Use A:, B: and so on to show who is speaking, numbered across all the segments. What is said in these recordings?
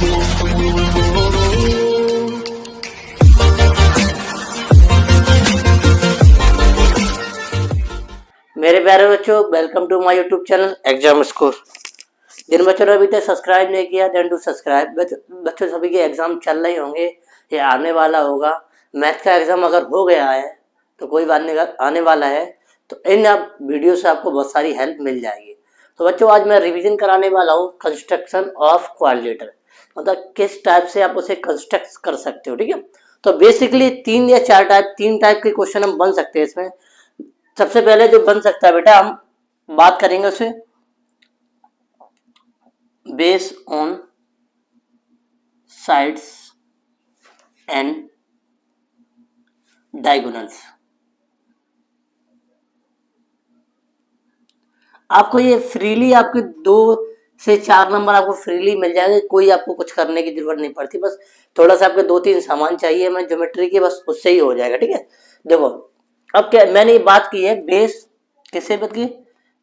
A: मेरे प्यारे बच्चों, welcome to my YouTube channel exam score. जिन बच्चों ने अभी तक सब्सक्राइब नहीं किया देन टू सब्सक्राइब। बच्चों सभी के एग्जाम चल रहे होंगे या आने वाला होगा। मैथ का एग्जाम अगर हो गया है तो कोई बात नहीं, आने वाला है तो इन आप वीडियो से आपको बहुत सारी हेल्प मिल जाएगी। तो बच्चों आज मैं रिवीजन कराने वाला हूँ कंस्ट्रक्शन ऑफ क्वाड्रिलेटरल, मतलब किस टाइप से आप उसे कंस्ट्रक्ट कर सकते हो। ठीक है, तो बेसिकली तीन टाइप के क्वेश्चन हम बन सकते हैं इसमें। सबसे पहले जो बन सकता है बेटा, हम बात करेंगे उसे base on sides and diagonals. आपको ये फ्रीली आपके 2 से 4 नंबर आपको फ्रीली मिल जाएंगे, कोई आपको कुछ करने की जरूरत नहीं पड़ती। बस थोड़ा सा आपके 2-3 सामान चाहिए मैं ज्योमेट्री के, बस उससे ही हो जाएगा। ठीक है, देखो अब क्या मैंने ये बात की है बेस, किससे बात की,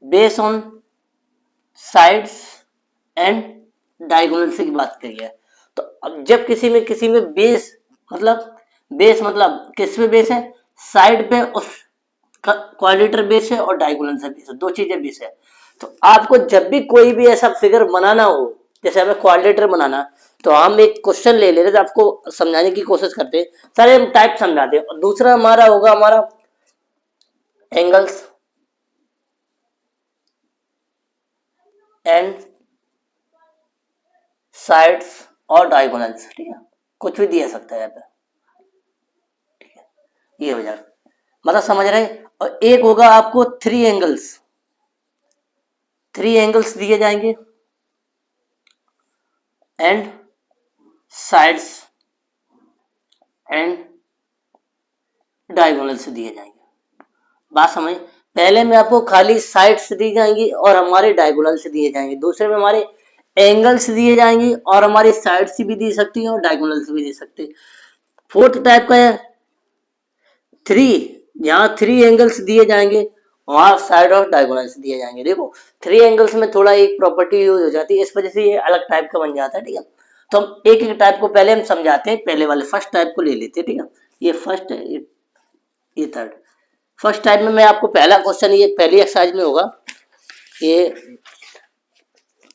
A: base on sides and diagonal से की बात करी है। तो अब जब किसी में बेस मतलब किस पे बेस है, साइड पे उस क्वाड्रेटर बेस है और डायगोनल से बेस है, दो चीजें बेस है। तो आपको जब भी कोई भी ऐसा फिगर बनाना हो, जैसे हमें क्वाड्रेटर बनाना, तो हम एक क्वेश्चन ले लेते हैं, आपको समझाने की कोशिश करते हैं, सारे हम टाइप समझाते हैं। और दूसरा हमारा होगा हमारा एंगल्स एंड साइड्स और डायगोनल्स। ठीक है, कुछ भी दिया सकता है यहाँ पे, ये हो जाएगा, मतलब समझ रहे हैं। और एक होगा आपको थ्री एंगल्स दिए जाएंगे एंड साइड्स एंड डायगोनल्स दिए जाएंगे। बात समझ, पहले में आपको खाली साइड्स दी जाएंगी और हमारे डायगोनल्स दिए जाएंगे, दूसरे में हमारे एंगल्स दिए जाएंगे और हमारी साइड्स भी दी सकती है और डायगोनल्स भी दे सकते हैं। फोर्थ टाइप का है थ्री, यहाँ थ्री एंगल्स दिए जाएंगे और साइड और डायगोनल्स दिए जाएंगे। देखो थ्री एंगल्स में थोड़ा एक प्रॉपर्टी यूज हो जाती है, इस वजह से ये अलग टाइप का बन जाता है। ठीक है, तो हम एक एक टाइप को पहले हम समझाते हैं, पहले वाले फर्स्ट टाइप को ले लेते हैं। ठीक है, ये फर्स्ट है, ये थर्ड। फर्स्ट टाइप में मैं आपको पहला क्वेश्चन ये पहली एक्सरसाइज में होगा, ये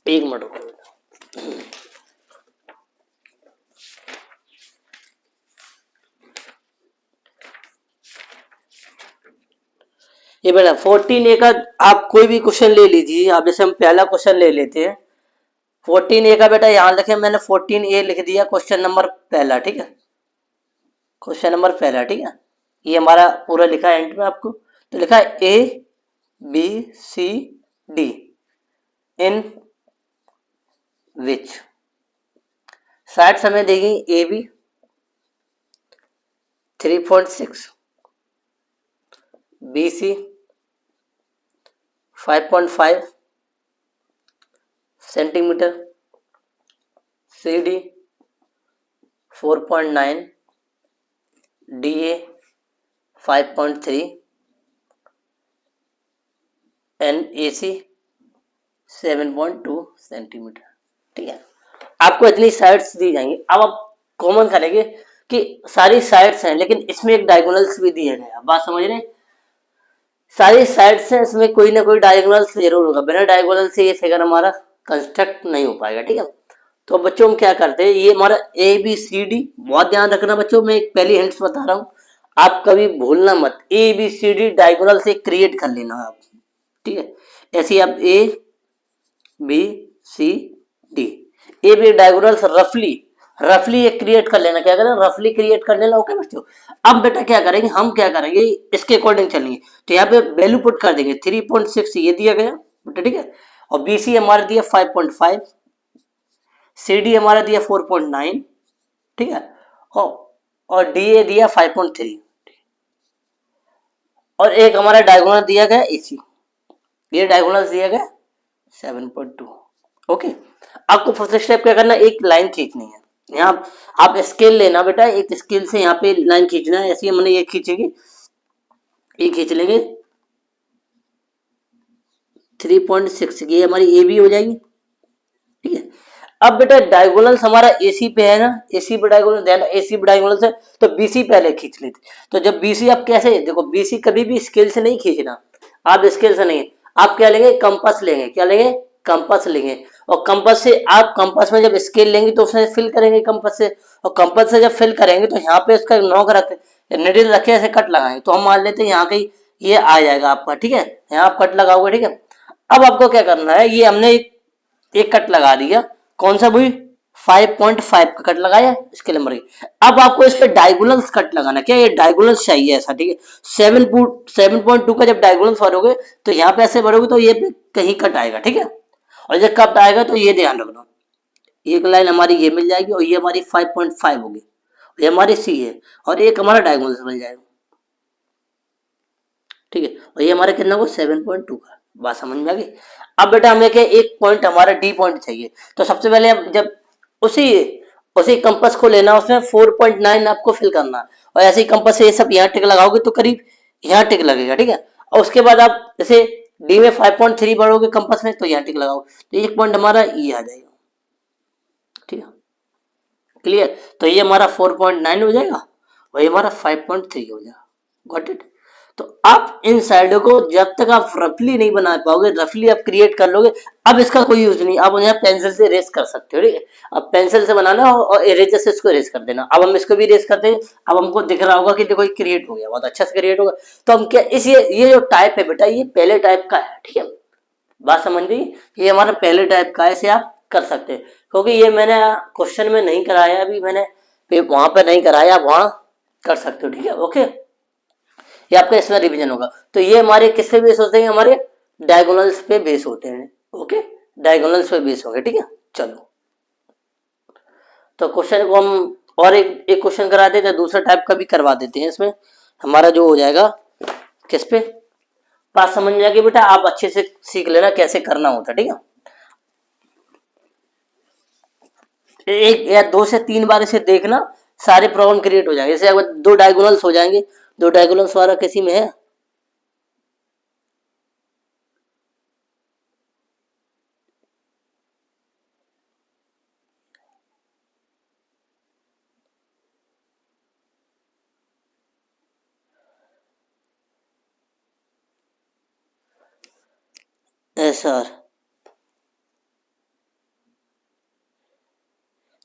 A: एक मिनट, ये बेटा 14A का आप कोई भी क्वेश्चन ले लीजिए। आप जैसे हम पहला क्वेश्चन ले लेते हैं 14A का, बेटा यहाँ लिखे मैंने 14A लिख दिया, क्वेश्चन नंबर पहला। ठीक है, क्वेश्चन नंबर पहला। ठीक है, ये हमारा पूरा लिखा है एंड में आपको, तो लिखा है ABCD इन विच साइड समय देगी AB 3.6, BC 5.5 centimetre, CD 4.9, DA 5.3 and AC 7.2 centimetre. ठीक है, आपको इतनी साइड्स दी जाएंगी। अब आप कॉमन करेंगे कि सारी साइड्स हैं लेकिन इसमें एक डायगोनल्स भी दिया गया, बात समझ रहे हैं। सारी साइड्स हैं, इसमें कोई ना कोई डायगोनल्स जरूर होगा, बिना डायगोनल से ये फिगर हमारा कंस्ट्रक्ट नहीं हो पाएगा। ठीक है, तो बच्चों हम क्या करते हैं, ये हमारा ABCD, बहुत ध्यान रखना बच्चों, मैं एक पहली हिंट्स बता रहा हूँ, आप कभी भूलना मत, ABCD डायगोनल से क्रिएट कर लेना आप। ठीक है, ऐसे आप ABCD ए बी डायगोनल्स रफली ये क्रिएट कर लेना, क्या करना, रफली क्रिएट कर लेना। ओके बच्चों, अब बेटा क्या करेंगे, हम क्या करेंगे इसके अकॉर्डिंग चलेंगे। तो यहाँ पे वैल्यू पुट कर देंगे 3.6 ये दिया गया बेटा। ठीक है, और BC हमारा दिया 5.5, CD हमारा दिया 4.9। ठीक है, और DA दिया 5.3 और एक हमारा डायगोनल दिया गया AC, ये डायगोनल दिया गया 7.2। ओके, आपको फर्स्ट स्टेप क्या करना, एक लाइन खींचनी है। यहाँ आप स्केल लेना बेटा, एक स्केल से यहाँ पे लाइन खींचना है, ऐसे हमने ये खींचेगी, ये खींच लेंगे 3.6, ये हमारी AB हो जाएगी। ठीक है, अब बेटा डायगोनल्स हमारा एसी पे है ना, एसी पे डायगोनल, ध्यान एसी पे डायगोनल्स है तो बीसी पहले खींच लेते। तो जब बीसी आप कैसे, देखो बीसी कभी भी स्केल से नहीं खींचना, आप स्केल से नहीं, आप क्या लेंगे, कंपास लेंगे, क्या लेंगे, कंपास लेंगे। और कंपास से आप, कंपास में जब स्केल लेंगे तो उसमें फिल करेंगे कंपास से, और कंपास से जब फिल करेंगे तो यहाँ पे उसका नोक रख, निडिल रखे ऐसे कट लगाएंगे, तो हम मान लेते हैं यहाँ कहीं ये आ जाएगा आपका, ठीक है, यहाँ आप कट लगाओगे, ठीक है। अब आपको क्या करना है, ये हमने एक कट लगा दिया, कौन सा भाई, 5.5 का कट लगाया इसके नंबर की। अब आपको इस पे डायगोनल्स कट लगाना, क्या ये डायगोनल्स चाहिए ऐसा, ठीक है। 7.2 का जब डायगोनल्स भरोगे तो यहाँ पे ऐसे भरोगे तो ये पे कहीं कट आएगा, ठीक है। और जब कट आएगा तो ये ध्यान रखना, एक लाइन हमारी ये मिल जाएगी और ये हमारी 5.5 होगी, ये हमारी सी है, और एक हमारा डायगोनल्स मिल जाएगा, ठीक है। और ये हमारा कितना को 7.2 का, बात समझ में आ गई। अब बेटा हमें क्या, एक पॉइंट हमारा डी पॉइंट चाहिए, तो सबसे पहले हम जब उसी उसी कंपास को लेना, उसमें 4.9 आपको फिल करना, और ऐसे ही कंपास से ये सब यहाँ टिक लगाओगे तो करीब यहाँ टिक लगेगा, ठीक है। और उसके बाद आप जैसे डी में 5.3 बढ़ोगे कंपास में तो यहाँ टिक लगाओ, तो एक पॉइंट हमारा ये आ जाएगा, ठीक है, क्लियर। तो ये हमारा 4.9 हो जाएगा और ये हमारा 5.3 हो जाएगा, गॉट इट। तो आप इन साइडों को जब तक आप रफली नहीं बना पाओगे, रफली आप क्रिएट कर लोगे, अब इसका कोई यूज नहीं, आप उन्हें पेंसिल से रेस कर सकते हो, ठीक है। अब पेंसिल से बनाना और इरेजर से इसको रेस कर देना। अब हम इसको भी रेस करते हैं, अब हमको दिख रहा होगा कि देखो क्रिएट हो गया, बहुत अच्छा से क्रिएट होगा। तो हम क्या, इस ये जो टाइप है बेटा, ये पहले टाइप का है, ठीक है, बात समझ गई। ये हमारा पहले टाइप का है, इसे आप कर सकते हैं, क्योंकि ये मैंने क्वेश्चन में नहीं कराया, अभी मैंने वहां पर नहीं कराया, आप वहां कर सकते हो, ठीक है, ओके। ये आपका इसमें रिवीजन होगा। तो ये हमारे किस पे बेस होते हैं, हमारे डायगोनल्स पे बेस होते हैं, ओके, डायगोनल्स पे बेस होंगे, ठीक है। चलो, तो क्वेश्चन को हम और एक क्वेश्चन करा देते हैं, दूसरा टाइप का भी करवा देते हैं, इसमें हमारा जो हो जाएगा किस पे, बात समझ में आ गई बेटा, आप अच्छे से सीख लेना कैसे करना होता है, ठीक है। एक या दो से तीन बार इसे देखना, सारे प्रॉब्लम क्रिएट हो जाएंगे। जैसे अगर दो डायगोनल्स हो जाएंगे, दो डायगोनल्स वाला किसी में है, ऐसा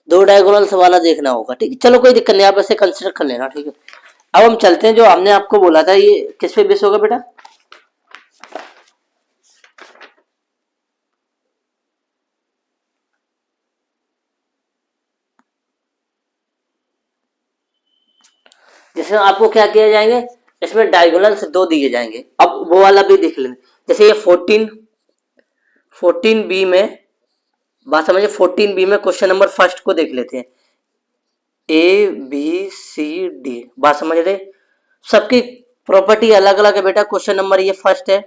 A: दो डायगोनल्स वाला देखना होगा, ठीक है। चलो कोई दिक्कत नहीं, आप ऐसे कंसिडर कर लेना, ठीक है। अब हम चलते हैं, जो हमने आपको बोला था ये किस पे बेस होगा बेटा, जिसमें आपको क्या किया जाएंगे, इसमें डायगोनल्स दो दिए जाएंगे। अब वो वाला भी देख लेंगे, जैसे ये 14 बी में, बात समझिए, 14 बी में क्वेश्चन नंबर फर्स्ट को देख लेते हैं, ए बी सी डी, बात समझ रहे, सबकी प्रॉपर्टी अलग अलग है बेटा। क्वेश्चन नंबर ये फर्स्ट है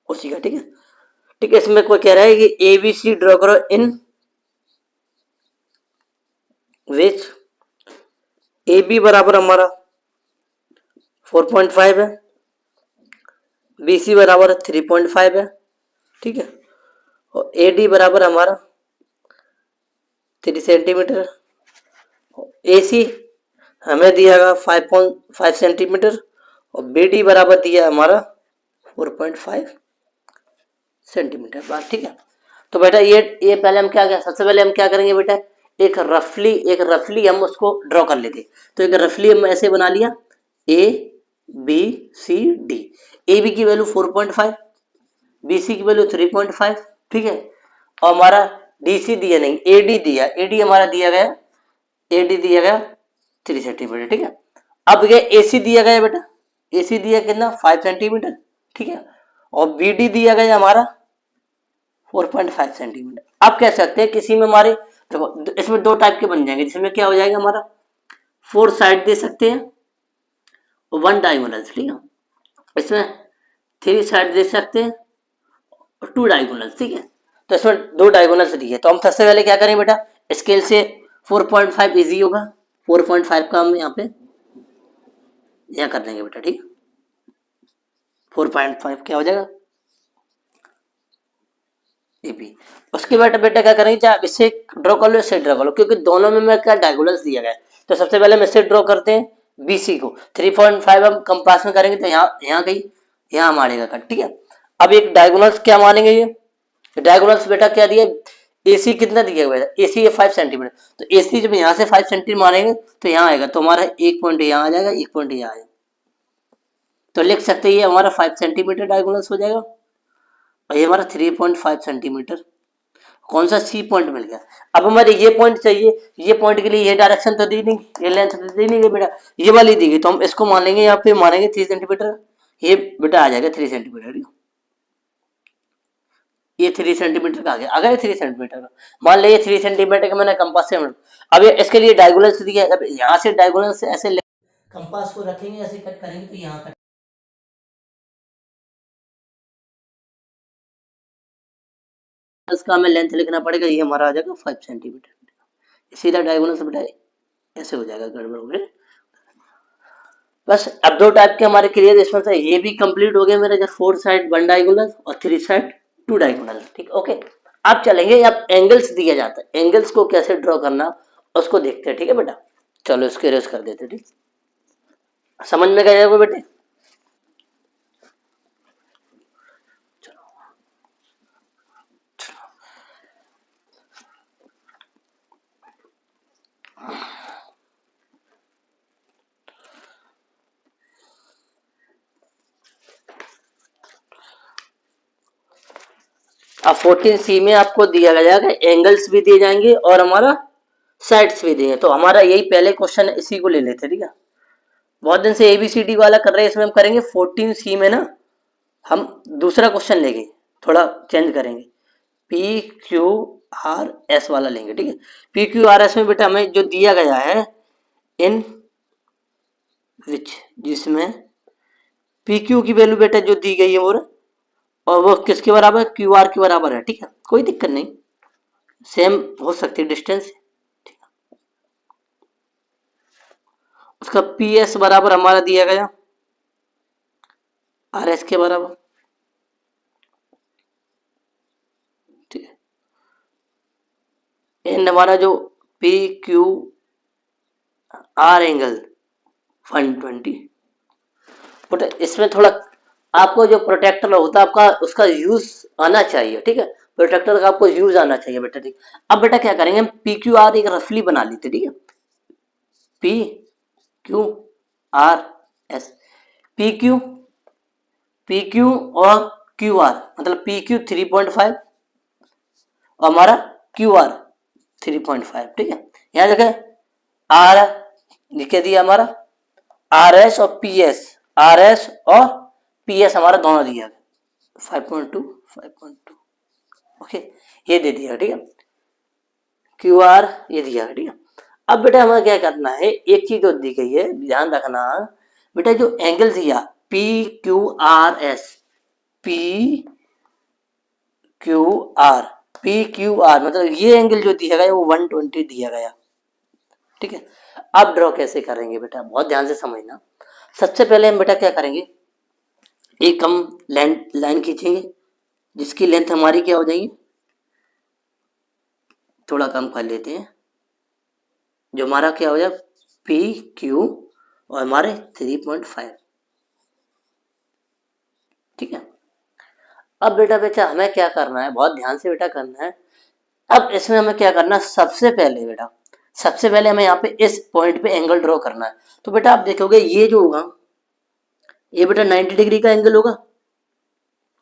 A: उसी का, ठीक है, ठीक है। इसमें कोई कह रहा है कि ए बी सी ड्रॉ करो इन विच ए बी बराबर हमारा 4.5 है, बी सी बराबर 3.5 है, ठीक है, और ए डी बराबर हमारा 3 सेंटीमीटर, ए सी हमें दिया गया 5.5 सेंटीमीटर, और बी डी बराबर दिया हमारा 4.5 सेंटीमीटर, बात ठीक है। तो बेटा ये पहले हम क्या, सबसे पहले हम क्या करेंगे बेटा, एक रफली हम उसको ड्रॉ कर लेते। तो एक रफली हम ऐसे बना लिया, A B C D, A B की वैल्यू 4.5, बी सी की वैल्यू 3.5, ठीक है, और हमारा डी सी दिया नहीं, ए डी दिया, ए डी हमारा दिया गया, ए डी दिया गया 3 सेंटीमीटर, ठीक है। अब ये ए सी दिया गया बेटा, ए सी दिया कितना 5 सेंटीमीटर, ठीक है, और बी डी दिया गया हमारा 4.5 सेंटीमीटर। आप कह सकते हैं किसी में हमारे, देखो इसमें दो टाइप के बन जाएंगे, जिसमें क्या हो जाएगा हमारा, 4 साइड दे सकते हैं और 1 डायगोनल, ठीक है, इसमें 3 साइड दे सकते हैं और 2 डायगोनल, ठीक है। तो इसमें दो डायगोनल्स दी है, तो हम सबसे पहले क्या करें बेटा, स्केल से 4.5 इजी होगा, 4.5 का हम यहाँ पे यहाँ कर देंगे बेटा, ठीक है। 4.5 क्या हो जाएगा, ए बी। उसके बाद बेटा क्या करेंगे, चाहे इससे ड्रॉ कर लो इससे ड्रॉ कर लो, क्योंकि दोनों में मैं क्या डायगोनल्स दिया गया है। तो सबसे पहले हम इससे ड्रॉ करते हैं बीसी को, 3.5 हम कंपास में करेंगे तो यहाँ गई, यहाँ मारेगा कट, ठीक है। अब एक डायगोनल्स क्या मानेंगे, ये डायगोनल्स बेटा क्या दिया, एसी कितना दिया हुआ है, एसी है 5 सेंटीमीटर, तो एसी जब यहाँ से 5 सेंटीमीटर मारेंगे तो यहाँ आएगा, तो हमारा एक पॉइंट यहाँ आ जाएगा, एक पॉइंट यहाँ आएगा, तो लिख सकते हैं ये हमारा 5 सेंटीमीटर डायगोनल्स हो जाएगा, और ये हमारा 3.5 सेंटीमीटर। कौन सा सी पॉइंट मिल गया। अब हमारे ये पॉइंट चाहिए, ये पॉइंट के लिए ये डायरेक्शन तो दी नहीं, ये लेंथ तो दी नहीं गई बेटा, ये वाली दी गई, तो हम इसको मान लेंगे, यहाँ पे मानेंगे 3 सेंटीमीटर, ये बेटा आ जाएगा 3 सेंटीमीटर, ये 3 सेंटीमीटर का आ गया, अगर 3 सेंटीमीटर का मान लिया 3 सेंटीमीटर का मैंने कंपास से, अब ये इसके लिए डायगोनल दिया है, अब यहाँ से डायगोनल से ऐसे कंपास को रखेंगे, ऐसे कट करेंगे तो यहाँ कट, इसका हमें लेंथ लिखना पड़ेगा, ये हमारा आ जाएगा 5 सेंटीमीटर, सीधा डायगोनल से बेटा ऐसे हो जाएगा, गड़बड़ हो गया। बस अब दो टाइप के हमारे क्लियर इसमें से ये भी कंप्लीट हो गया मेरा, जो 4 साइड 1 डायगोनल और 3 साइड 2 डायगोनल, ठीक ओके। अब चलेंगे, अब एंगल्स दिया जाता है, एंगल्स को कैसे ड्रॉ करना उसको देखते हैं, ठीक है बेटा। चलो इसके रेस कर देते, ठीक समझ में गया वो बेटे। अब 14C में आपको दिया जाएगा एंगल्स भी दिए जाएंगे और हमारा साइड्स भी दिए, तो हमारा यही पहले क्वेश्चन है, इसी को ले लेते हैं, ठीक है। बहुत दिन से एबीसीडी वाला कर रहे हैं, इसमें हम करेंगे 14C में ना, हम दूसरा क्वेश्चन लेंगे, थोड़ा चेंज करेंगे, पी क्यू आर एस वाला लेंगे, ठीक है। पी क्यू आर एस में बेटा हमें जो दिया गया है, इन विच, जिसमें पी क्यू की वैल्यू बेटा जो दी गई है और वो किसके बराबर, क्यू आर के बराबर है, ठीक है, कोई दिक्कत नहीं, सेम हो सकती है डिस्टेंस। उसका पी एस बराबर हमारा दिया गया आर एस के बराबर, ठीक है। एंड हमारा जो P Q R angle 120, but इसमें थोड़ा आपको जो प्रोटेक्टर होता है आपका, उसका यूज आना चाहिए, ठीक है, प्रोटेक्टर का आपको यूज आना चाहिए बेटा, ठीक। अब बेटा क्या करेंगे, हम पी क्यू आर एक रफली बना लेते, ठीक है, P Q R S, P Q, P Q और क्यू आर, मतलब पी क्यू 3.5 और हमारा क्यू आर 3.5, ठीक है। यहाँ देखें आर लिखे दिया हमारा, आर एस और पी एस, आर एस और पी एस हमारा दोनों दिया है 5.2 5.2, ओके, ये दे दिया, ठीक है। क्यू आर ये दिया, ठीक है। अब बेटा हमें क्या करना है, एक चीज जो दी गई है ध्यान रखना बेटा, जो एंगल दिया P Q R S, P Q R, P Q R मतलब ये एंगल जो दिया गया वो 120 दिया गया, ठीक है। अब ड्रॉ कैसे करेंगे बेटा, बहुत ध्यान से समझना। सबसे पहले हम बेटा क्या करेंगे, एक हम लाइन खींचेंगे जिसकी लेंथ हमारी क्या हो जाएगी, थोड़ा कम कर लेते हैं, जो हमारा क्या हो जाए पी क्यू और हमारे 3.5, ठीक है। अब बेटा हमें क्या करना है, बहुत ध्यान से बेटा करना है। अब इसमें हमें क्या करना है, सबसे पहले बेटा, सबसे पहले हमें यहाँ पे इस पॉइंट पे एंगल ड्रॉ करना है। तो बेटा आप देखोगे ये जो होगा, ये बेटा 90 डिग्री का एंगल होगा,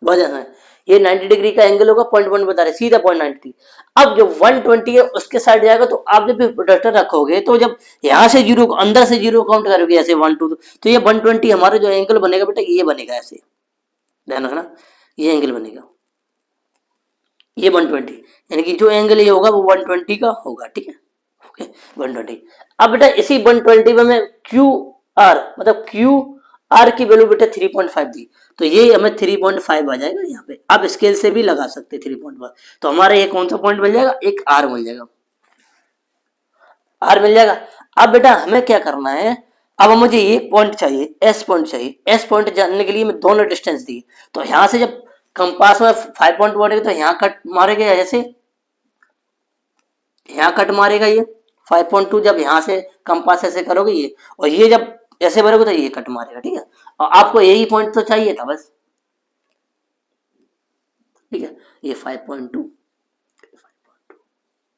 A: बहुत ज्यादा है, ये 90 डिग्री का एंगल होगा, पॉइंट वन बता रहे सीधा पॉइंट 90। अब जो 120 है उसके साइड जाएगा, तो आप जब प्रोटेक्टर रखोगे तो जब यहाँ से जीरो अंदर से जीरो काउंट करोगे ऐसे 1 2, तो ये 120 हमारा जो एंगल बनेगा बेटा ये बनेगा, ऐसे ध्यान रखना, ये एंगल बनेगा, ये 120, यानी कि जो एंगल ये होगा वो 120 का होगा, ठीक है, ओके 120। अब बेटा इसी 120 में मैं क्यू आर मतलब क्यू आर की वैल्यू बेटा 3.5 दी, तो ये हमें 3.5 आ जाएगा यहाँ पे, अब स्केल से भी लगा सकते 3.5, तो हमारा ये कौन सा पॉइंट मिल जाएगा, एक आर मिल जाएगा, आर मिल जाएगा। अब बेटा हमें क्या करना है, अब मुझे ये पॉइंट चाहिए, एस पॉइंट चाहिए, एस पॉइंट जानने के लिए मैं दोनों डिस्टेंस दी, तो यहाँ से जब कंपास में 5.2 मारेगा तो यहाँ कट मारेगा, ऐसे यहाँ कट मारेगा ये 5.2, जब यहाँ से कंपास ऐसे करोगे ये, और ये जब ऐसे भरोगे तो ये कट मारेगा, ठीक है। और आपको यही पॉइंट तो चाहिए था बस, ठीक है। ये 5.2,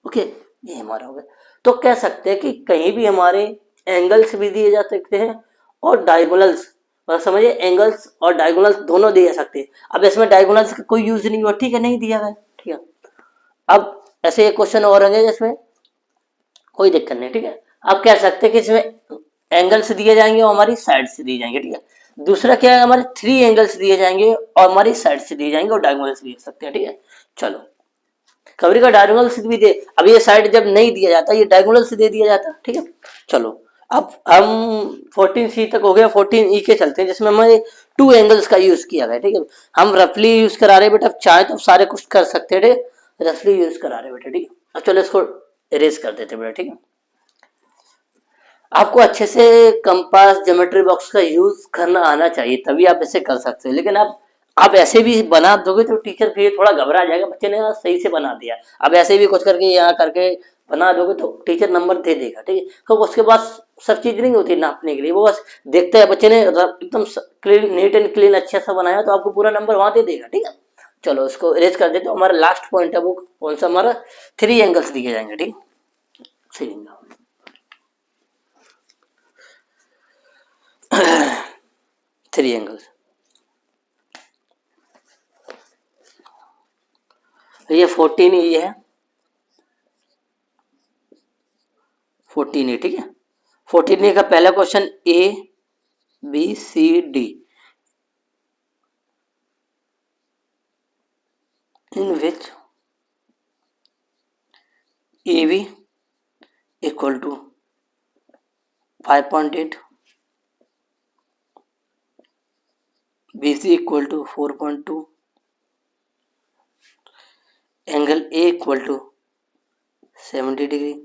A: ओके, ये हमारा हो गया। तो कह सकते हैं कि कहीं भी हमारे एंगल्स भी दिए जा सकते हैं और डायगोनल्स, मतलब समझिए एंगल्स और डायगोनल्स दोनों दिए जा सकते हैं। अब इसमें डायगोनल्स का कोई यूज नहीं हुआ, ठीक है, नहीं दिया गया, ठीक है। अब ऐसे एक क्वेश्चन और होंगे जिसमें कोई दिक्कत नहीं, ठीक है। आप कह सकते हैं कि इसमें एंगल्स दिए जाएंगे और हमारी साइड से दिए जाएंगे, ठीक है। दूसरा क्या है, हमारे 3 एंगल्स दिए जाएंगे और हमारी साइड से दिए जाएंगे और डायगोनल्स भी दे सकते हैं, ठीक है। चलो, कभी का डायगोनल से भी दे, अब ये साइड जब नहीं दिया जाता, ये डायगोनल से दे दिया जाता, ठीक है। चलो, अब हम 14C तक हो गया, 14E के चलते हैं जिसमें हमें 2 एंगल्स का यूज किया गया, ठीक है। हम रफली यूज करा रहे बेटा, चाहे तो सारे कुछ कर सकते हैं, रफली यूज करा रहे बेटा, ठीक है। अब चलो इसको इरेज कर देते बेटा, ठीक है। आपको अच्छे से कंपास ज्योमेट्री बॉक्स का यूज करना आना चाहिए, तभी आप इसे कर सकते हो। लेकिन आप ऐसे भी बना दोगे तो टीचर फिर थोड़ा घबरा जाएगा, बच्चे ने सही से बना दिया। अब ऐसे भी कुछ करके यहाँ करके बना दोगे तो टीचर नंबर दे देगा, ठीक है। तो उसके बाद सब चीज नहीं होती नापने के लिए, वो बस देखते हैं बच्चे ने एकदम क्लीन, नीट एंड क्लीन अच्छा सा बनाया तो आपको पूरा नंबर वहां दे देगा, ठीक है। चलो इसको इरेज कर देते, हमारा लास्ट पॉइंट है वो कौन सा, हमारा 3 एंगल्स दिए जाएंगे, ठीक है। 3 एंगल, 3 एंगल्स। ये 14 है, 14 ठीक है। 14 का पहला question ABCD in which AB equal to 5.8, BC equal to 4.2, angle A equal to 70 degree,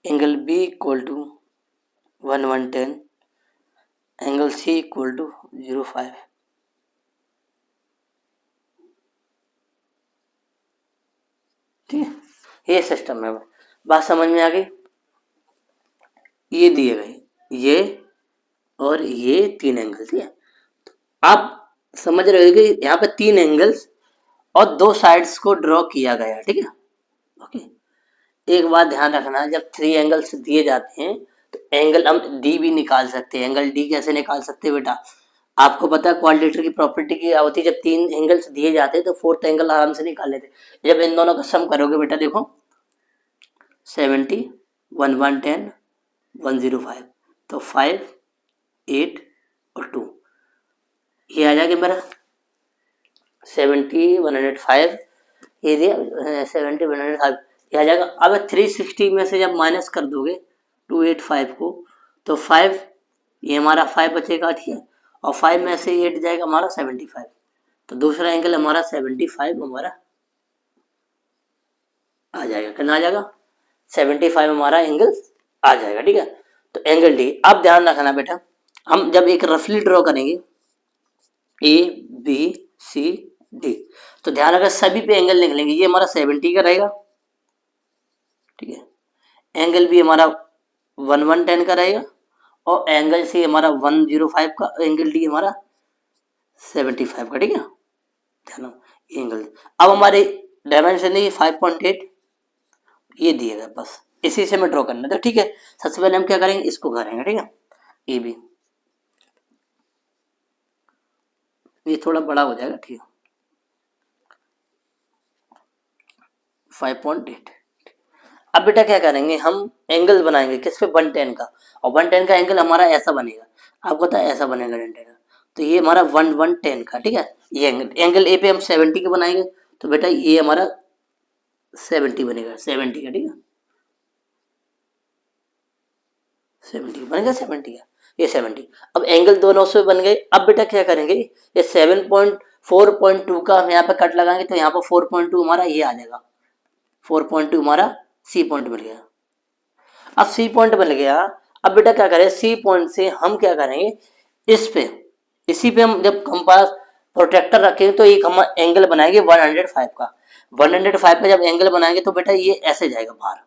A: angle B equal to 110, angle C equal to 0.5, ठीक है। ये सिस्टम है, बात समझ में आ गई। ये दिए गए ये और ये 3 एंगल, ठीक है। आप समझ रहे हो कि यहाँ पे 3 एंगल्स और 2 साइड्स को ड्रॉ किया गया, ठीक है, ओके। एक बात ध्यान रखना, जब 3 एंगल्स दिए जाते हैं तो एंगल हम डी भी निकाल सकते हैं। एंगल डी कैसे निकाल सकते हैं बेटा, आपको पता है क्वाड्रेटर की प्रॉपर्टी क्या होती है, जब 3 एंगल्स दिए जाते हैं तो 4th एंगल आराम से निकाल लेते हैं। जब इन दोनों का सम करोगे बेटा, देखो 70, 110, 105, तो 5, 8 और 2, ये आ जाएगा मेरा 70, 105, ये दिया 70, 105, ये आ जाएगा। अब 360 में से जब माइनस कर दोगे 285 को, तो 5, ये हमारा 5 बचेगा, ठीक है, और 5 में से 8 जाएगा हमारा 75, तो दूसरा एंगल हमारा 75 हमारा आ जाएगा, कितना आ जाएगा 75 हमारा एंगल आ जाएगा, ठीक है। तो एंगल डी, अब ध्यान रखना बेटा, हम जब एक रफली ड्रॉ करेंगे ABCD, तो ध्यान रखना सभी पे एंगल निकलेंगे। ये हमारा 70 का रहेगा, ठीक है। एंगल भी हमारा 110 का रहेगा और एंगल सी हमारा 105 का, एंगल डी हमारा 75 का, ठीक है। ध्यान एंगल, अब हमारे डायमेंशन है 5.8, ये दिएगा, बस इसी से मैं ड्रॉ करना था, ठीक है। सबसे पहले हम क्या करेंगे, इसको करेंगे, ठीक है। ए बी, ये थोड़ा बड़ा हो जाएगा, ठीक है, 5.8। अब बेटा क्या करेंगे, हम एंगल बनाएंगे किस पे, 110 का, और 110 का एंगल हमारा ऐसा बनेगा, आपको पता है ऐसा बनेगा 110 का, तो ये हमारा 110 का, ठीक है। ये एंगल ए पे हम 70 का बनाएंगे, तो बेटा ये हमारा 70 बनेगा, 70 का, ठीक है, 70 बनेगा, 70 का, ये 70। अब एंगल दोनों से बन गए। अब बेटा क्या करेंगे, ये 7.4.2 का हम यहाँ पे कट लगाएंगे, तो यहाँ पर 4.2 हमारा ये आ जाएगा, 4.2 हमारा सी पॉइंट मिल गया। अब सी पॉइंट मिल गया, अब बेटा क्या करें, सी पॉइंट से हम क्या करेंगे, इस पे, इसी पे हम जब कंपास प्रोटेक्टर रखेंगे तो एक हम एंगल बनाएंगे 105 का। 105 का जब एंगल बनाएंगे तो बेटा ये ऐसे जाएगा बाहर,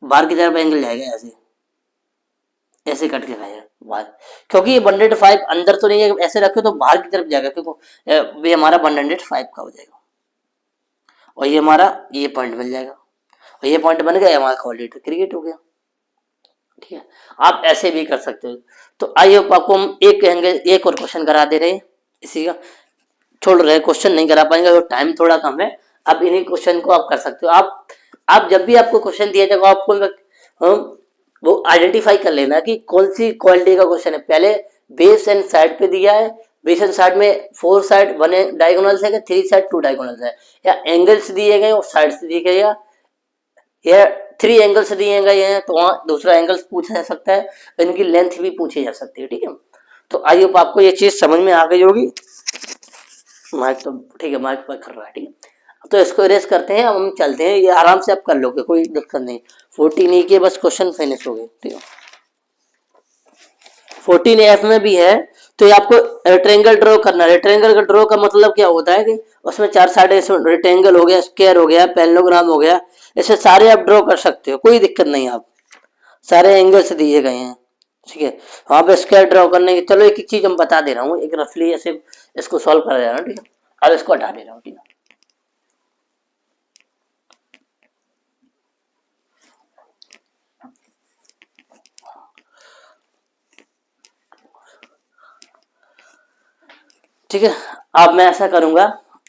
A: बाहर की तरफ एंगल जाएगा ऐसे, ऐसे कट के जाएगा बाहर, क्योंकि ये 105 अंदर तो नहीं है, ऐसे रखे तो बाहर की तरफ जाएगा, क्योंकि ये हमारा 105 का हो जाएगा और ये हमारा ये पॉइंट मिल जाएगा और ये पॉइंट बन गया, हमारा कोऑर्डिनेट क्रिएट हो गया। ठीक है, आप ऐसे भी कर सकते हो। तो आई होप आपको हम एक एंगल एक और क्वेश्चन करा दे रहे हैं इसी का, छोड़ रहे क्वेश्चन नहीं करा पाएंगे तो टाइम थोड़ा कम है। अब इन्हीं क्वेश्चन को आप कर सकते हो। आप जब भी आपको क्वेश्चन दिया जाएगा आपको वो आइडेंटिफाई कर लेना कि कौन सी क्वालिटी का क्वेश्चन है। पहले बेस एंड साइड पे दिया है, बेस एंड साइड में 4 साइड 1 डायगोनल्स है, 3 साइड 2 डायगोनल्स है, या एंगल्स दिए गए और साइड से दिए गए, या 3 एंगल्स दिए गए हैं तो वहां दूसरा एंगल्स पूछा जा सकता है, इनकी लेंथ भी पूछी जा सकती है। ठीक है, तो आई होप आपको ये चीज समझ में आ गई होगी। माइक तो ठीक है, माइक पर कर रहा है। ठीक है, तो इसको इरेज करते हैं, अब हम चलते हैं, ये आराम से आप कर लोगे, कोई दिक्कत नहीं। 14 के बस क्वेश्चन फिनिश हो गए। ठीक है, 14F में भी है, तो ये आपको रेक्टेंगल ड्रॉ करना है। रेक्टेंगल का ड्रॉ का मतलब क्या होता है कि उसमें 4 साइड रेक्टेंगल हो गया, स्क्वायर हो गया, पैरेललोग्राम हो गया, ऐसे सारे आप ड्रॉ कर सकते हो, कोई दिक्कत नहीं। आप सारे एंगल से दिए गए हैं। ठीक है, वहां पे स्क्वायर ड्रॉ करने की, चलो एक चीज हम बता दे रहा हूँ, एक रफली ऐसे इसको सॉल्व कर रहा हूँ। ठीक है, अब इसको हटा दे रहा हूँ। ठीक है, ठीक है, अब मैं ऐसा करूंगा,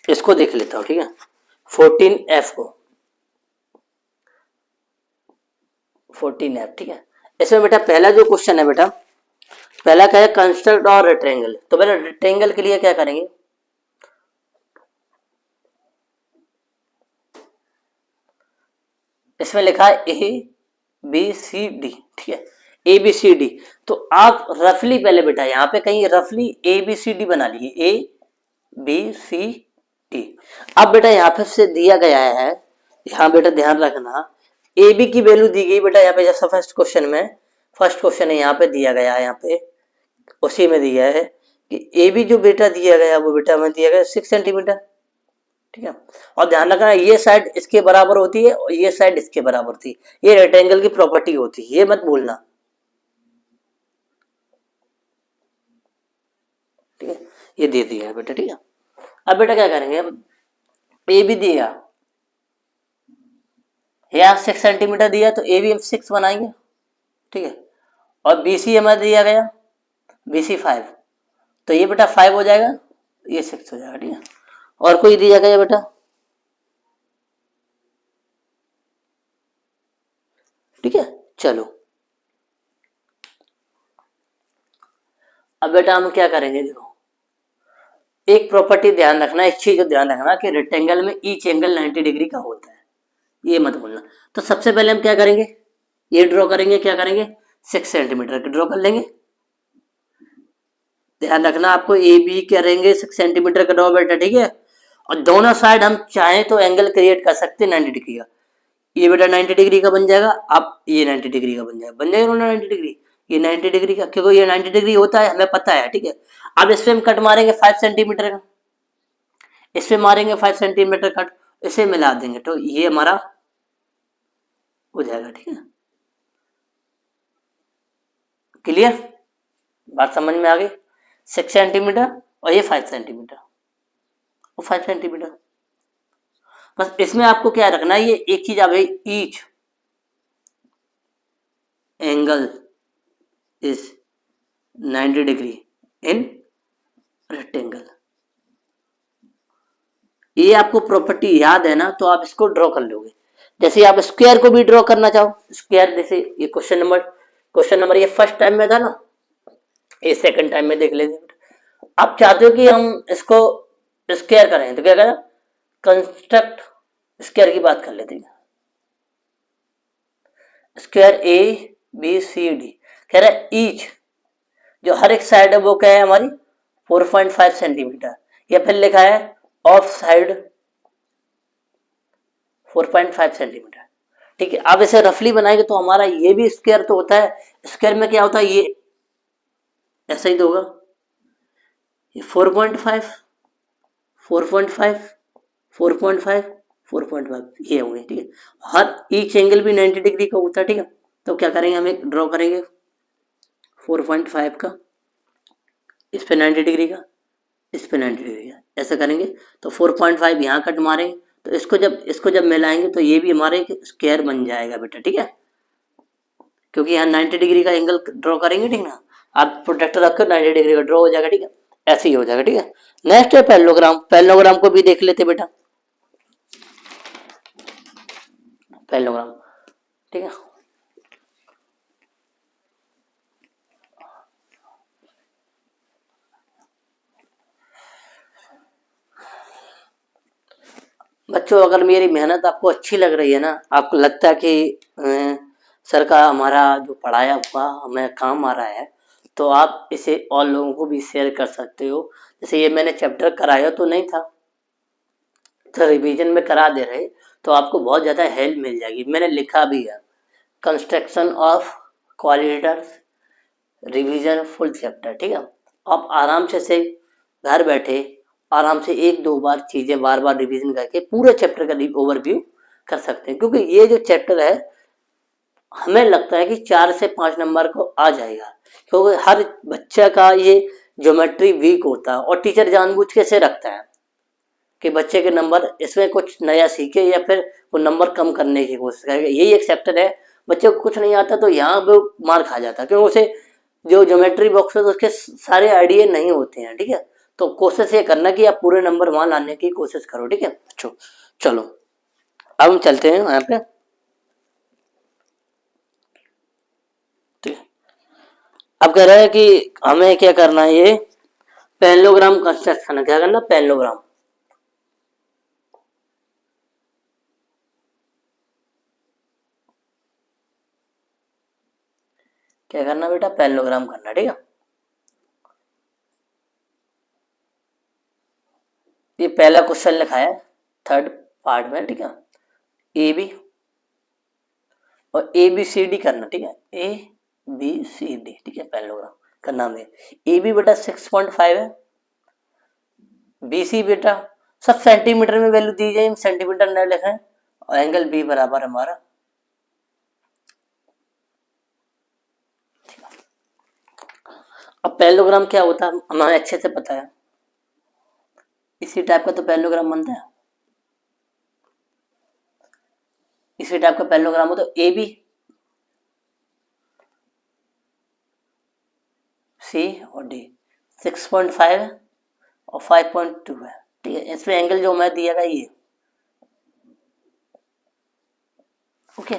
A: इसको देख लेता हूँ। ठीक है, 14F को, 14F। ठीक है, इसमें बेटा पहला जो क्वेश्चन है बेटा, पहला क्या है, कंस्ट्रक्ट और रेक्टेंगल। तो बेटा रेक्टेंगल के लिए क्या करेंगे, इसमें लिखा है ABCD। ठीक है, ABCD। तो आप रफली पहले बेटा यहाँ पे कहीं रफली ABCD बना लीजिए, ABCD। अब बेटा यहाँ पे से दिया गया है, यहाँ बेटा ध्यान रखना, AB की वैल्यू दी गई बेटा यहाँ पे, जैसा फर्स्ट क्वेश्चन में, फर्स्ट क्वेश्चन है यहाँ पे दिया गया है, यहाँ पे उसी में दिया है कि AB जो बेटा दिया गया वो बेटा में दिया गया 6 सेंटीमीटर। ठीक है, और ध्यान रखना ये साइड इसके बराबर होती है और ये साइड इसके बराबर होती है, ये रेक्टेंगल की प्रॉपर्टी होती है, ये मत भूलना। ठीक है, ये दे दिया है बेटा। ठीक है, अब बेटा क्या करेंगे, ए भी दिया, यहाँ 6 सेंटीमीटर दिया तो ए भी हम 6 बनाएंगे। ठीक है, और BC हमें दिया गया BC 5, तो ये बेटा 5 हो जाएगा, ये 6 हो जाएगा। ठीक है, और कोई दिया गया बेटा, ठीक है, चलो अब बेटा हम क्या करेंगे, देखो एक प्रॉपर्टी ध्यान रखना, एक चीज ध्यान रखना कि रेक्टेंगल में ईच एंगल 90 डिग्री का होता है, ये मत भूलना। तो सबसे पहले हम क्या करेंगे, ये ड्रॉ करेंगे, क्या करेंगे, 6 सेंटीमीटर की ड्रॉ कर लेंगे। ध्यान रखना आपको ए बी करेंगे 6 सेंटीमीटर का ड्रॉ बेटा। ठीक है, और दोनों साइड हम चाहें तो एंगल क्रिएट कर सकते हैं 90 डिग्री का। ये बेटा 90 डिग्री का बन जाएगा, अब ये 90 डिग्री का बन जाएगा, बन जाएगा 90 डिग्री, ये 90 डिग्री का, क्योंकि ये 90 डिग्री होता है हमें पता है। ठीक है, अब इस पे हम कट मारेंगे 5 सेंटीमीटर का, इस पे मारेंगे 5 सेंटीमीटर कट, इसे मिला देंगे तो ये हमारा हो जाएगा। ठीक है, क्लियर, बात समझ में आ गई। 6 सेंटीमीटर और ये 5 सेंटीमीटर और 5 सेंटीमीटर, बस इसमें आपको क्या रखना है, ये एक चीज आ गई, each angle is 90 degree in rectangle. ये आपको प्रॉपर्टी याद है ना, तो आप इसको ड्रॉ कर लोगे। जैसे आप स्क्वायर को भी ड्रॉ करना चाहो, स्क्वायर जैसे ये क्वेश्चन नंबर ये फर्स्ट टाइम में था ना, ये सेकंड टाइम में देख लेते। आप चाहते हो कि हम इसको स्क्वायर करें तो क्या करें, कंस्ट्रक्ट स्क्वायर की बात कर लेते हैं। स्क्वायर ABCD कह रहा है ईच, जो हर एक साइड है वो क्या है हमारी 4.5 सेंटीमीटर, या फिर लिखा है ऑफ साइड 4.5 सेंटीमीटर। ठीक है, अब इसे रफली बनाएंगे तो हमारा ये भी स्क्वायर तो होता है, स्क्वायर में क्या होता है, ये ऐसा ही तो होगा, ये 4.5, 4.5, 4.5, 4.5 ये होंगे, ठीक है। हर ईच एंगल भी 90 डिग्री का होता है, ठीक है। तो क्या करेंगे, हम एक ड्रॉ करेंगे 4.5 का, इस पे 90 डिग्री का, इस पे 90 डिग्री का, ऐसा करेंगे। तो 4.5 यहाँ कट मारेंगे, तो इसको जब मिलाएंगे तो ये भी हमारे स्क्वायर बन जाएगा बेटा, ठीक है। क्योंकि यहाँ 90 डिग्री का एंगल ड्रॉ करेंगे, ठीक ना। आप प्रोटेक्टर रखकर 90 डिग्री का ड्रॉ हो जाएगा, ठीक है। ऐसे ही हो जाएगा, ठीक है। नेक्स्ट है पैरेललोग्राम। पैरेललोग्राम को भी देख लेते बेटा, पैरेललोग्राम, ठीक है। बच्चों, अगर मेरी मेहनत आपको अच्छी लग रही है ना, आपको लगता है कि सर का हमारा जो पढ़ाया हुआ हमें काम आ रहा है, तो आप इसे और लोगों को भी शेयर कर सकते हो। जैसे ये मैंने चैप्टर कराया तो नहीं था, तो रिवीजन में करा दे रहे, तो आपको बहुत ज़्यादा हेल्प मिल जाएगी। मैंने लिखा भी है, construction of quadrilaterals revision full chapter, ठीक है। आप आराम से घर बैठे आराम से एक दो बार चीजें बार बार रिवीजन करके पूरे चैप्टर का ओवरव्यू कर सकते हैं। क्योंकि ये जो चैप्टर है हमें लगता है कि 4 से 5 नंबर को आ जाएगा, क्योंकि हर बच्चा का ये ज्योमेट्री वीक होता है और टीचर जानबूझ के से रखता है कि बच्चे के नंबर इसमें कुछ नया सीखे या फिर वो नंबर कम करने की कोशिश करेगा। यही एक चैप्टर है, बच्चे को कुछ नहीं आता तो यहाँ वो मार खा जाता है, क्योंकि उसे जो ज्योमेट्री बॉक्स है तो उसके सारे आइडिया नहीं होते हैं, ठीक है। तो कोशिश ये करना कि आप पूरे नंबर वहां लाने की कोशिश करो, ठीक है बच्चों। चलो अब हम चलते हैं यहाँ पे, ठीक है। अब कह रहा है कि हमें क्या करना है, ये पैरेललोग्राम कंस्ट्रक्शन है, क्या करना, पैरेललोग्राम। क्या करना बेटा, पैरेललोग्राम करना, ठीक है। ये पहला क्वेश्चन लिखा है थर्ड पार्ट में, ठीक है। ए बी और ए बी सी डी करना, ठीक है। ए बी सी डी, ठीक है, पैरेललोग्राम का नाम है। ए बी बेटा 6.5 है, बी सी बेटा सब सेंटीमीटर में वैल्यू दी जाए, सेंटीमीटर न लिखें, और एंगल बी बराबर हमारा, अब पैरेललोग्राम क्या होता है हमें अच्छे से पता है, इसी टाइप का तो पैरेललोग्राम बनता है, इसी टाइप का पैरेललोग्राम हो तो ए बी सी और डी 6.5 है और 5.2 है, ठीक है। इसमें एंगल जो मैं दिया ये, ओके।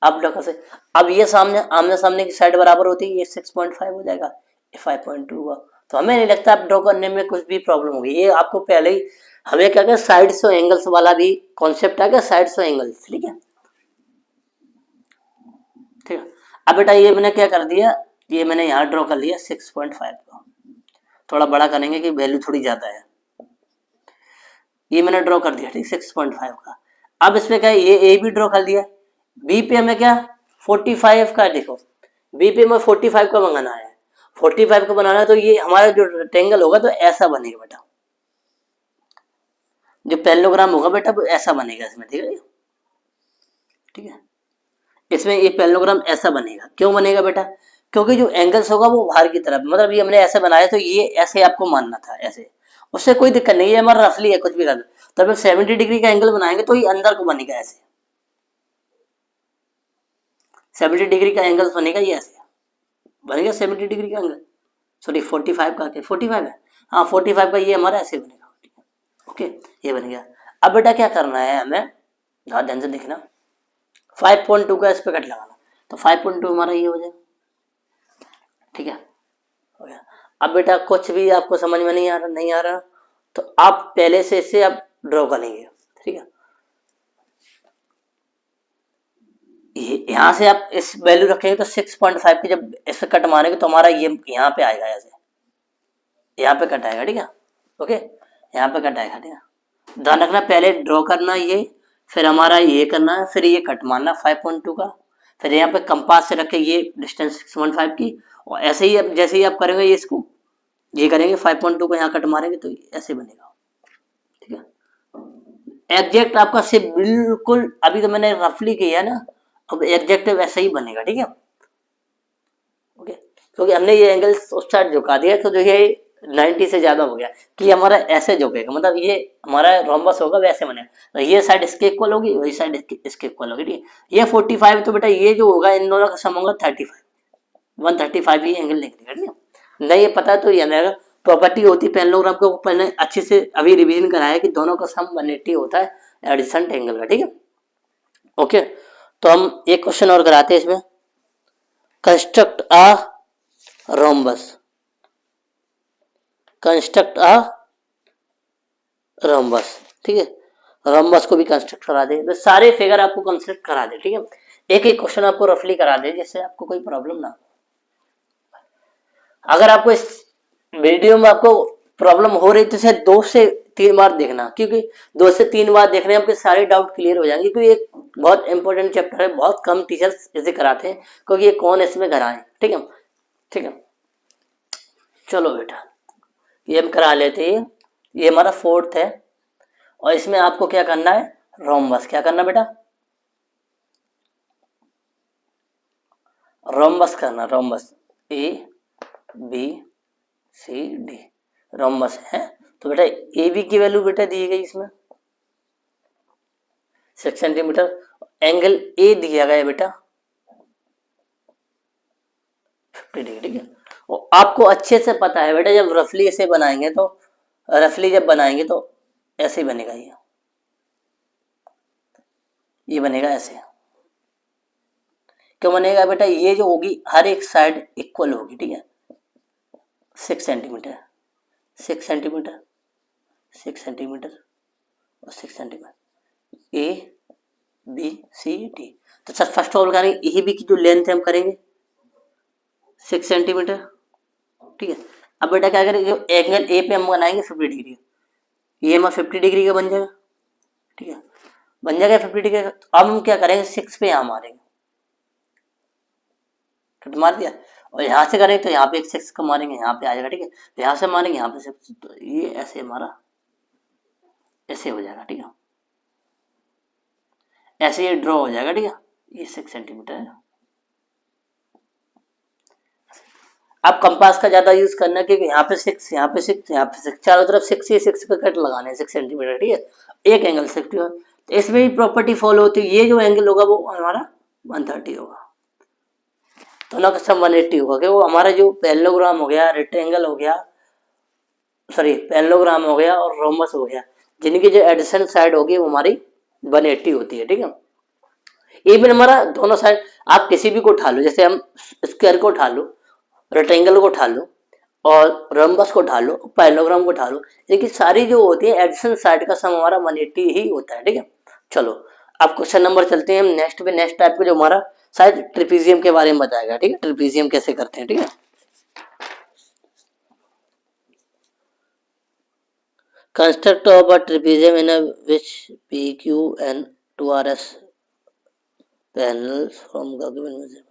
A: अब देखो से, अब ये सामने आमने सामने की साइड बराबर होती है, ये 6.5 हो जाएगा, ये 5.2 हुआ। तो हमें नहीं लगता आप ड्रॉ करने में कुछ भी प्रॉब्लम होगी, ये आपको पहले ही हमें क्या क्या साइड्स और एंगल्स वाला भी कॉन्सेप्ट आ गया, साइड्स और एंगल्स, ठीक है, ठीक है। अब बेटा ये मैंने क्या कर दिया, ये मैंने यहाँ ड्रॉ कर लिया 6.5 का, थोड़ा बड़ा करेंगे कि वैल्यू थोड़ी ज्यादा है, ये मैंने ड्रॉ कर दिया, ठीक, 6.5 का। अब इसमें क्या है, ये ए भी ड्रॉ कर दिया, बी पे हमें क्या 45 का, देखो बी पे हमें 45 का मंगाना है, 45 का बनाना है, तो ये हमारा जो रेक्टेंगल होगा तो ऐसा बनेगा बेटा, जो पैरेललोग्राम होगा बेटा वो ऐसा बनेगा इसमें, ठीक है, ठीक है। इसमें ये पैरेललोग्राम ऐसा बनेगा, क्यों बनेगा बेटा, क्योंकि जो एंगल्स होगा वो बाहर की तरफ, मतलब ये हमने ऐसे बनाया तो ये ऐसे आपको मानना था, ऐसे, उससे कोई दिक्कत नहीं है, हमारा रफली है, कुछ भी कर, तो हम 70 डिग्री का एंगल बनाएंगे तो ये अंदर को बनेगा ऐसे, 70 डिग्री का एंगल बनेगा ये ऐसे बनेगा, 70 डिग्री का एंगल, सॉरी 45 का, 45 है, हाँ 45 का ये हमारा ऐसे बनेगा, ठीक है, ओके, ये बन गया। अब बेटा क्या करना है हमें, ध्यान से देखना, 5.2 का इस पे कट लगाना, तो 5.2 हमारा ये हो जाएगा, ठीक है, हो गया। अब बेटा कुछ भी आपको समझ में नहीं आ रहा तो आप पहले से इसे आप ड्रॉ करेंगे, ठीक है। यहाँ से आप इस वैल्यू रखेंगे तो 6.5 की जब इसे कट मारेंगे तो हमारा ये यहाँ पे आएगा, ऐसे यहाँ पे कट आएगा, ठीक है, ओके, यहाँ पे कट आएगा, ठीक है। ध्यान रखना पहले ड्रॉ करना ये, फिर हमारा ये करना है, फिर ये कट मारना 5.2 का, फिर यहाँ पे कंपास से रखे ये डिस्टेंस 6.5 की, और ऐसे ही जैसे ही आप करेंगे ये इसको ये करेंगे 5.2 को यहाँ कट मारेंगे तो ऐसे बनेगा, ठीक है। एग्जैक्ट आपका से बिल्कुल अभी तो मैंने रफली किया ना, अब एग्जैक्ट वैसा ही बनेगा, ठीक है। ओके, क्योंकि हमने ये एंगल उस साइड झुका दिया तो जो ये 90 से ज्यादा हो गया कि हमारा ऐसे झुकेगा, मतलब ये हमारा रोम्बस होगा वैसे बनेगा, तो ये साइड इसके इक्वल होगी, वही साइड इसके इक्वल होगी, ठीक है। ये 45 तो बेटा ये जो होगा इन दोनों का सम होगा 35, 135 ये एंगल निकलेगा, ठीक है। नहीं ये पता तो ये आएगा, प्रॉपर्टी होती है पैरेललोग्राम को पहले अच्छे से अभी रिवीजन कराया कि दोनों का सम 180 होता है एडजेसेंट एंगल का, ठीक है। ओके, तो हम एक क्वेश्चन और कराते हैं इसमें, construct a rhombus, construct a rhombus, ठीक है। रोम्बस को भी कंस्ट्रक्ट करा दे, तो सारे फिगर आपको कंस्ट्रक्ट करा दे, ठीक है। एक एक क्वेश्चन आपको रफली करा दे जिससे आपको कोई प्रॉब्लम ना हो। अगर आपको इस वीडियो में आपको प्रॉब्लम हो रही तो इसे 2 से 3 बार देखना, क्योंकि 2 से 3 बार देखने में आपके सारे डाउट क्लियर हो जाएंगे, क्योंकि ये बहुत इंपॉर्टेंट चैप्टर है, बहुत कम टीचर्स इसे कराते हैं क्योंकि ये कौन इसमें कराए, ठीक है, ठीक है। चलो बेटा ये हम करा लेते हैं, ये हमारा 4th है और इसमें आपको क्या करना है, रोम्बस, क्या करना बेटा, रोम्बस करना, rhombus A B C D rhombus है। तो बेटा ए बी की वैल्यू बेटा दी गई इसमें 6 सेंटीमीटर, एंगल ए दिया गया बेटा 50 डिग्री, ठीक है। और आपको अच्छे से पता है बेटा जब रफली ऐसे बनाएंगे तो, रफली जब बनाएंगे तो ऐसे ही बनेगा, ये बनेगा ऐसे, क्यों बनेगा बेटा, ये जो होगी हर एक साइड इक्वल होगी, ठीक है। 6 सेंटीमीटर 6 सेंटीमीटर 6 सेंटीमीटर और 6 centimetre A B C D. तो सर फर्स्ट ऑफ ऑल करेंगे ए बी की जो लेंथ है हम करेंगे 6 सेंटीमीटर, ठीक है। अब बेटा क्या करेंगे, एंगल ए पे हम बनाएंगे 50 डिग्री, ये हमारा 50 डिग्री का बन जाएगा, ठीक है, बन जाएगा 50 डिग्री का। तो अब हम क्या करेंगे 6 पे यहाँ मारेंगे, कट मार दिया, और यहाँ से करेंगे तो यहाँ पे एक 6 का मारेंगे, यहाँ पे आ जाएगा, ठीक है। तो यहाँ से मारेंगे यहाँ पे 6, तो ये ऐसे हमारा ऐसे हो जाएगा, ठीक है, ऐसे ये ड्रॉ हो जाएगा, ठीक है। ये 6 सेंटीमीटर है। अब कंपास का ज्यादा यूज करना क्योंकि यहाँ पे 6 यहाँ पे 6 यहाँ पे 6 चारों तरफ 6 ये 6 पे कट लगाने हैं 6 सेंटीमीटर, ठीक है। एक एंगल 60 हो, तो इसमें भी प्रॉपर्टी फॉलो होती है, ये जो एंगल होगा वो हमारा 130 होगा, दोनों का सम 180 होगा, कि वो हमारा जो पैरेललोग्राम हो गया, रेक्टेंगल हो गया, सॉरी पैरेललोग्राम हो गया और रोम्बस हो गया, जिनकी जो एडजेसेंट साइड होगी वो हमारी 180 होती है, ठीक है। इवन हमारा दोनों साइड आप किसी भी को उठा लो, जैसे हम स्क्वायर को उठा लो, रेक्टेंगल को उठा लो और रोम्बस को उठा लो, पैरेललोग्राम को उठा लो, लेकिन सारी जो होती है एडजेसेंट साइड का सम हमारा 180 ही होता है, ठीक है। चलो अब क्वेश्चन नंबर चलते हैं हम नेक्स्ट पे, नेक्स्ट टाइप का जो हमारा शायद ट्रिपीजियम के बारे में बताएगा, ठीक है, ट्रिपीजियम कैसे करते हैं, ठीक है। Construct of a trapezium in which P Q and 2RS panels from given measurement.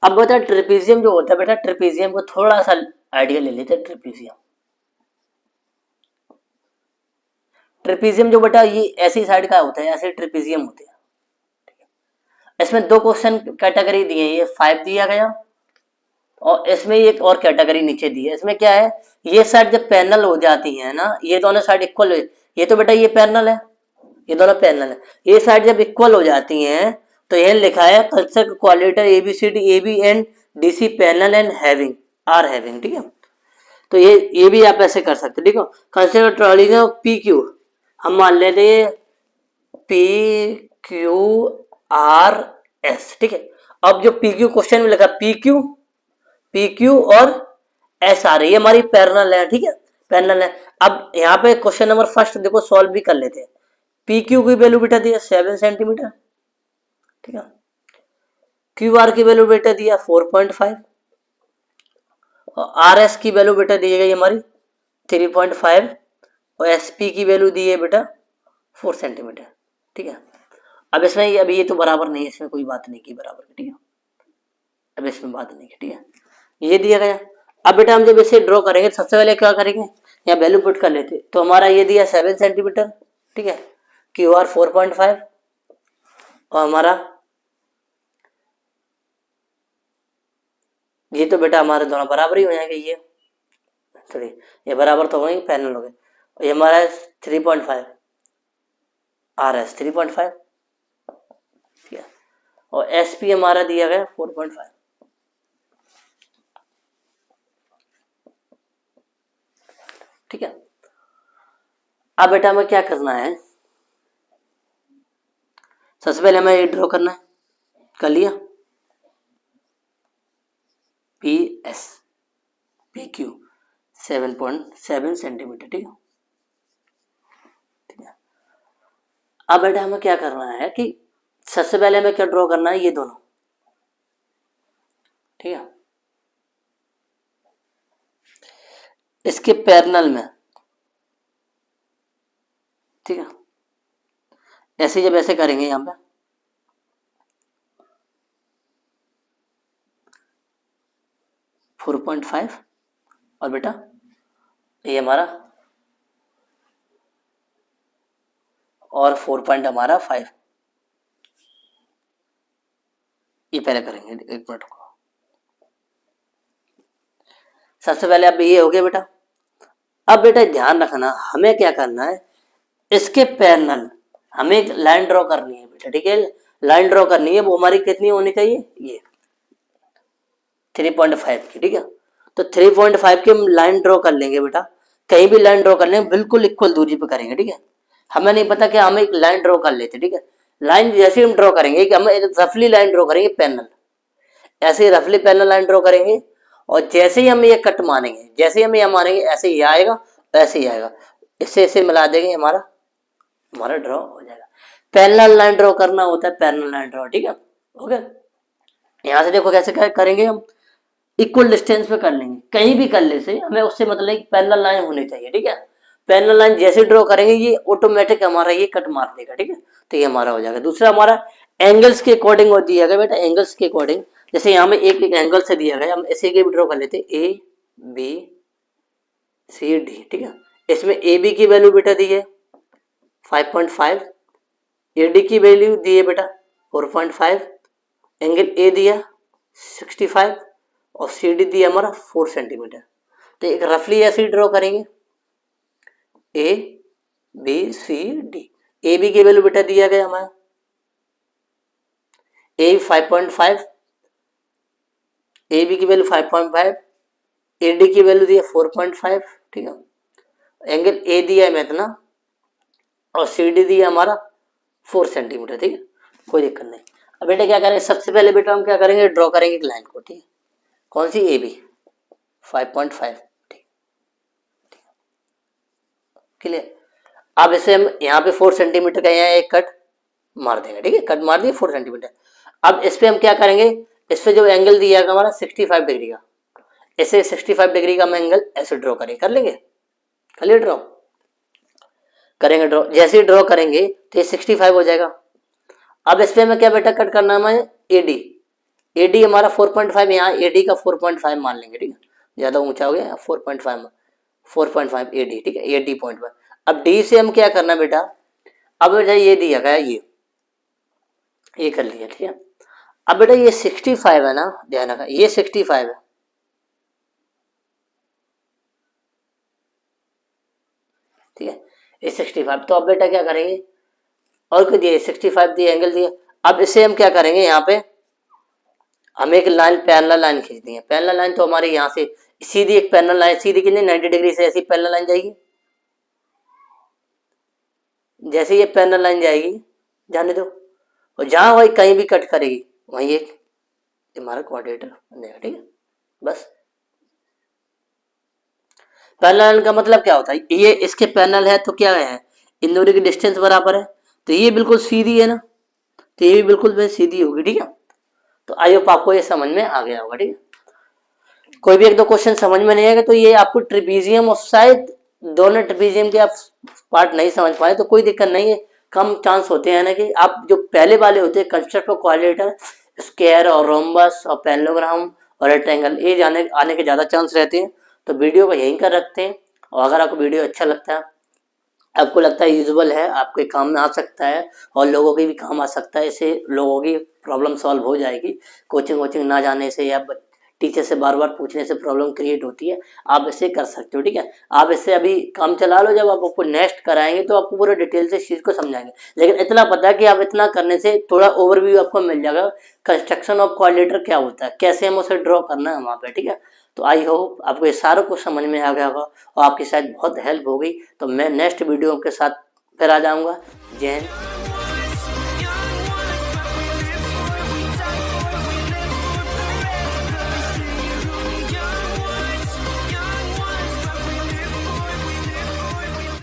A: अब बता ट्रिपीजियम जो होता है बेटा, ट्रिपीजियम को थोड़ा सा आइडिया ले लेते हैं। ट्रिपीजियम ट्रिपीजियम जो बेटा ये ऐसी साइड का होता है, ऐसे ट्रिपीजियम होते हैं। इसमें 2 क्वेश्चन कैटेगरी दिए, ये 5 दिया गया और इसमें एक और कैटेगरी नीचे दी है। इसमें क्या है, ये साइड जब पैरेलल हो जाती है ना, ये दोनों साइड इक्वल, ये तो बेटा ये पैरेलल है, ये दोनों पैरेलल है, ये साइड जब इक्वल हो जाती हैं तो यह लिखा है construct quadrilateral ABCD AB and DC parallel and having or having, ठीक है। तो ये भी आप ऐसे कर सकते, ठीक है। कंस्ट्रक्ट ट्रॉली पी क्यू हम मान लेते पी क्यू आर एस, ठीक है। अब जो पी क्यू क्वेश्चन में लिखा पी क्यू और एस आ रही है हमारी पैरेलल है, ठीक है, पैरेलल है। अब यहाँ पे क्वेश्चन नंबर फर्स्ट देखो सॉल्व भी कर लेते हैं। पी क्यू की वैल्यू बेटा दिया 7 सेंटीमीटर, ठीक है। क्यू आर की वैल्यू बेटा दिया 4.5 और आर एस की वैल्यू बेटा दी गई हमारी 3.5 और एस पी की वैल्यू दी है बेटा 4 सेंटीमीटर, ठीक है। अब इसमें अभी ये तो बराबर नहीं है, इसमें कोई बात नहीं की बराबर की, ठीक है। अब इसमें बात नहीं की, ठीक है, ये दिया गया। अब बेटा हम जब इसे ड्रॉ करेंगे सबसे पहले क्या करेंगे, यहाँ वैल्यू पुट कर लेते, तो हमारा ये दिया 7 सेंटीमीटर, ठीक है। क्यू आर 4.5 और हमारा ये तो बेटा हमारे दोनों बराबर ही हो जाएंगे, ये बराबर तो होंगे, पैरेलल हो गए। और ये हमारा 3.5 आर एस 3.5, ठीक है। और एस पी हमारा दिया गया 4.5, ठीक है। अब बेटा हमें क्या करना है, सबसे पहले हमें ये ड्रॉ करना है, कर लिया P S P Q 7.7 centimetre, ठीक है, ठीक है। अब बेटा हमें क्या करना है कि सबसे पहले हमें क्या ड्रॉ करना है, ये दोनों, ठीक है, इसके पैरेलल में, ठीक है। ऐसे जब ऐसे करेंगे यहां पे, फोर 4.5 और बेटा ये हमारा और 4 हमारा 5, ये पहले करेंगे, एक मिनट को। सबसे पहले अब ये हो गया बेटा। अब बेटा ध्यान रखना हमें क्या करना है, इसके पैरेलल हमें एक लाइन ड्रॉ करनी है बेटा, ठीक है। लाइन ड्रॉ करनी है, वो हमारी कितनी होनी चाहिए, ये 3.5 की, ठीक है। तो 3.5 की हम लाइन ड्रॉ कर लेंगे बेटा, कहीं भी लाइन ड्रॉ कर लेंगे, बिल्कुल इक्वल दूरी पे करेंगे, ठीक है। हमें नहीं पता कि हमें एक लाइन ड्रॉ कर लेते, ठीक है। लाइन जैसे हम ड्रॉ करेंगे कि हम रफली लाइन ड्रॉ करेंगे पैरेलल, ऐसे ही रफली पैरेलल लाइन ड्रॉ करेंगे और जैसे ही हम ये कट मारेंगे, जैसे ही हम ये मारेंगे ऐसे ही आएगा, ऐसे ही आएगा, इससे इसे मिला देंगे, हमारा हमारा ड्रॉ हो जाएगा। पैरेलल लाइन ड्रॉ करना होता है, पैरेलल लाइन ड्रॉ, ठीक है। ओके, यहां से देखो कैसे करेंगे हम, इक्वल डिस्टेंस पे कर लेंगे, कहीं भी कर ले से हमें उससे मतलब कि पैरेलल लाइन होनी चाहिए, ठीक है। पैरेलल लाइन जैसे ड्रॉ करेंगे ये ऑटोमेटिक हमारा ये कट मार देगा, ठीक है। तो ये हमारा हो जाएगा। दूसरा हमारा एंगल्स के अकॉर्डिंग हो दिया गया बेटा, एंगल्स के अकॉर्डिंग, जैसे यहाँ में एक एक एंगल से दिया गया, हम ऐसे के भी ड्रॉ कर लेते ए बी सी डी, ठीक है। इसमें ए बी की वैल्यू बेटा दी है 5.5, ए डी की वैल्यू दी है बेटा 4.5, एंगल ए दिया 65 और सी डी दिया हमारा 4 सेंटीमीटर। तो एक रफली ऐसे ड्रॉ करेंगे A B C D. A B की वैल्यू बेटा दिया गया हमारा ए 5.5, ए बी की वैल्यू 5.5, ए डी की वैल्यू दिया 4.5, ठीक है। एंगल ए दिया है इतना और सी डी दिया हमारा 4 सेंटीमीटर, ठीक है, कोई दिक्कत नहीं। अब बेटा क्या करेंगे, सबसे पहले बेटा हम क्या करेंगे, ड्रॉ करेंगे एक लाइन को, ठीक है। कौन सी, ए बी 5.5, ठीक, क्लियर। अब इसे हम यहाँ पे 4 सेंटीमीटर का यहाँ एक कट मार देंगे, ठीक है, कट मार दिए 4 सेंटीमीटर। अब इस पे हम क्या करेंगे, इस पे जो एंगल दिया है हमारा 65 डिग्री का, ऐसे 65 डिग्री का हम एंगल ऐसे ड्रॉ करेंगे, कर लेंगे, कर लिया ड्रॉ, करेंगे ड्रॉ, जैसे ही ड्रॉ करेंगे तो ये 65 हो जाएगा। अब इस पे हमें क्या बेटा कट करना है, हमें एडी, एडी हमारा 4.5, यहाँ एडी का 4.5 मान लेंगे, ठीक है, ज्यादा ऊंचा हो गया 4.5, 4.5 एडी, ठीक है, एडी पॉइंट पर। अब डी से हम क्या करना बेटा, अब बेटा ये दिया गया, ये कर लिया, ठीक है। अब बेटा ये 65 है ना, ध्यान रखा ये 65 है, ठीक है, ये 65। तो अब बेटा क्या करेंगे, और क्या दिया 65 दिया, एंगल दिया। अब इसे हम क्या करेंगे, यहाँ पे हमें एक लाइन पैरेलल लाइन खींचनी है। पैरेलल लाइन तो हमारे यहाँ से सीधी एक पैरेलल लाइन, सीधी कितनी 90 डिग्री से ऐसी पैरेलल लाइन जाएगी, जैसे ये पैरेलल लाइन जाएगी जाने दो, और जहां वही कहीं भी कट करेगी वहीं एक हमारा क्वाड्रेटर बनेगा, ठीक है। बस पैरेलल लाइन का मतलब क्या होता है, ये इसके पैरेलल है तो क्या है, इन दोनों की डिस्टेंस बराबर है, तो ये बिल्कुल सीधी है ना, तो ये भी बिल्कुल वैसे सीधी होगी, ठीक है। तो आई होप आपको ये समझ में आ गया होगा, ठीक है। कोई भी एक दो क्वेश्चन समझ में नहीं आएगा तो ये आपको ट्रिपीजियम और शायद दोनों ट्रिपीजियम के आप पार्ट नहीं समझ पाए तो कोई दिक्कत नहीं है, कम चांस होते हैं ना कि आप जो पहले वाले होते हैं कंस्ट्रक्ट और क्वाड्रिलेटरल, स्क्वायर और रोम्बस और पैरेललोग्राम और रेक्टेंगल, ये जाने आने के ज़्यादा चांस रहते हैं। तो वीडियो को यहीं कर रखते हैं, और अगर आपको वीडियो अच्छा लगता है, आपको लगता है यूजुअल है, आपके काम में आ सकता है और लोगों के भी काम आ सकता है, इससे लोगों की प्रॉब्लम सॉल्व हो जाएगी। कोचिंग वोचिंग ना जाने से या टीचर से बार बार पूछने से प्रॉब्लम क्रिएट होती है, आप इससे कर सकते हो, ठीक है। आप इससे अभी काम चला लो, जब आप आपको नेक्स्ट कराएंगे तो आपको पूरा डिटेल से इस चीज़ को समझाएंगे। लेकिन इतना पता है कि आप इतना करने से थोड़ा ओवरव्यू आपको मिल जाएगा कंस्ट्रक्शन ऑफ कोऑर्डिनेटर क्या होता है, कैसे हम उसे ड्रॉ करना है वहाँ पे, ठीक है। तो आई होप आपको ये सारा कुछ समझ में आ गया होगा और आपकी शायद बहुत हेल्प हो गई। तो मैं नेक्स्ट वीडियो के साथ फिर आ जाऊंगा। जय हिंद।